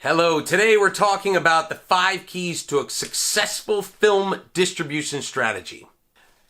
Hello, today we're talking about the 5 keys to a successful film distribution strategy.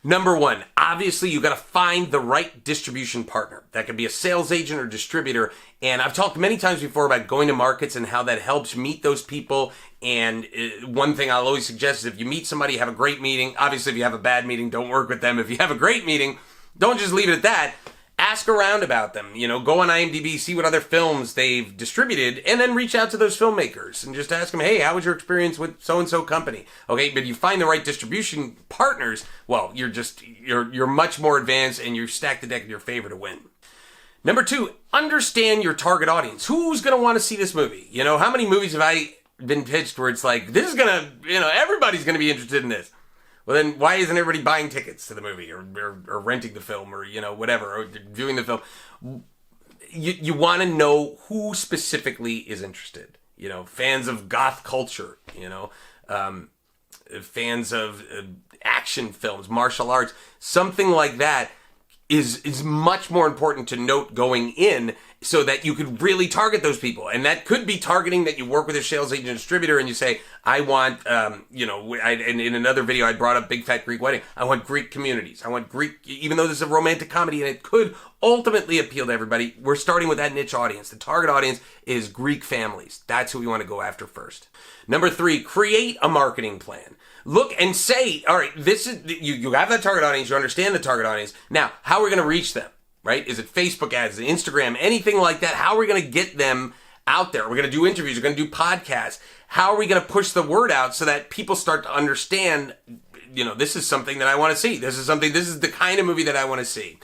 Number 1, obviously you got to find the right distribution partner. That could be a sales agent or distributor. And I've talked many times before about going to markets and how that helps meet those people. And one thing I'll always suggest is if you meet somebody, have a great meeting. Obviously, if you have a bad meeting, don't work with them. If you have a great meeting, don't just leave it at that. Ask around about them, go on IMDB, see what other films they've distributed, and then reach out to those filmmakers and just ask them, hey, how was your experience with so-and-so company? Okay, but if you find the right distribution partners, well, you're much more advanced and you stack the deck in your favor to win. Number 2, understand your target audience. Who's going to want to see this movie? How many movies have I been pitched where it's like, this is going to, everybody's going to be interested in this. Well, then why isn't everybody buying tickets to the movie or renting the film or, whatever, or viewing the film? You want to know who specifically is interested. Fans of goth culture, fans of action films, martial arts, something like that is much more important to note going in so that you could really target those people. And that could be targeting that you work with a sales agent and distributor and you say, I want, in another video I brought up Big Fat Greek Wedding. I want Greek communities. I want Greek, even though this is a romantic comedy and it could ultimately appeal to everybody, we're starting with that niche audience. The target audience is Greek families. That's who we want to go after first. Number 3, create a marketing plan. Look and say, all right, this is, you have that target audience, you understand the target audience. Now, how are we going to reach them, right? Is it Facebook ads, is it Instagram, anything like that? How are we going to get them out there? We're going to do interviews, we're going to do podcasts. How are we going to push the word out so that people start to understand, this is something that I want to see. This is the kind of movie that I want to see.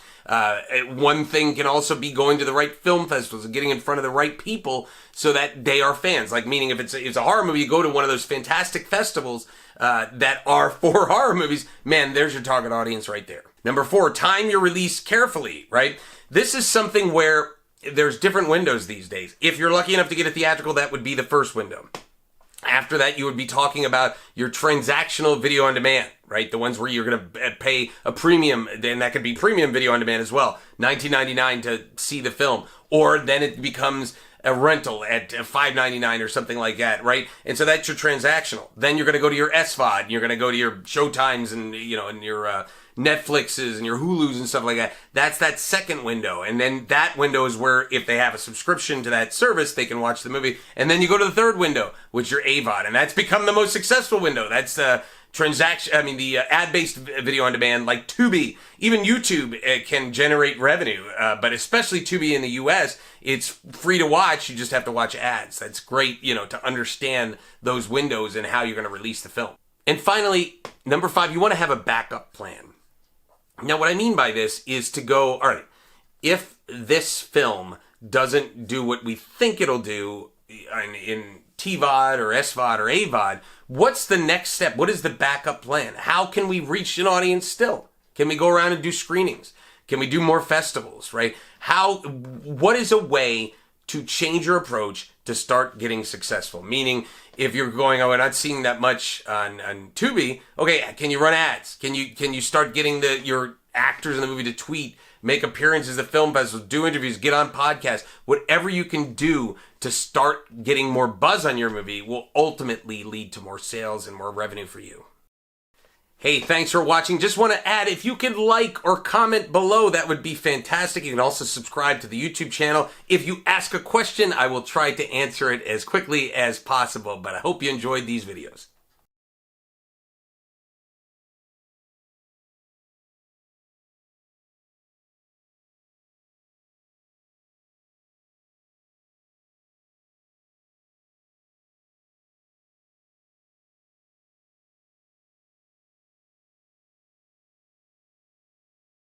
One thing can also be going to the right film festivals and getting in front of the right people so that they are fans. Like, meaning if it's a horror movie, you go to one of those fantastic festivals that are for horror movies. Man, there's your target audience right there. Number 4, time your release carefully, right? This is something where there's different windows these days. If you're lucky enough to get a theatrical, that would be the first window. After that, you would be talking about your transactional video on demand, right? The ones where you're going to pay a premium, then that could be premium video on demand as well, $19.99 to see the film. Or then it becomes a rental at $5.99 or something like that, right? And so that's your transactional. Then you're going to go to your SVOD, and you're going to go to your Showtimes and, and your Netflixes and your Hulus and stuff like that. That's that second window. And then that window is where if they have a subscription to that service, they can watch the movie. And then you go to the third window, which is your AVOD. And that's become the most successful window. That's the ad-based video on demand like Tubi. Even YouTube can generate revenue, but especially Tubi in the US, it's free to watch. You just have to watch ads. That's great, to understand those windows and how you're going to release the film. And finally, number 5, you want to have a backup plan. Now, what I mean by this is to go, all right, if this film doesn't do what we think it'll do in TVOD or SVOD or AVOD, what's the next step? What is the backup plan? How can we reach an audience still? Can we go around and do screenings? Can we do more festivals, right? What is a way to change your approach to start getting successful? Meaning, if you're going, we're not seeing that much on Tubi, okay, can you run ads? Can you start getting your actors in the movie to tweet, make appearances at film festivals, do interviews, get on podcasts? Whatever you can do to start getting more buzz on your movie will ultimately lead to more sales and more revenue for you. Hey, thanks for watching. Just want to add, if you could like or comment below, that would be fantastic. You can also subscribe to the YouTube channel. If you ask a question, I will try to answer it as quickly as possible, but I hope you enjoyed these videos.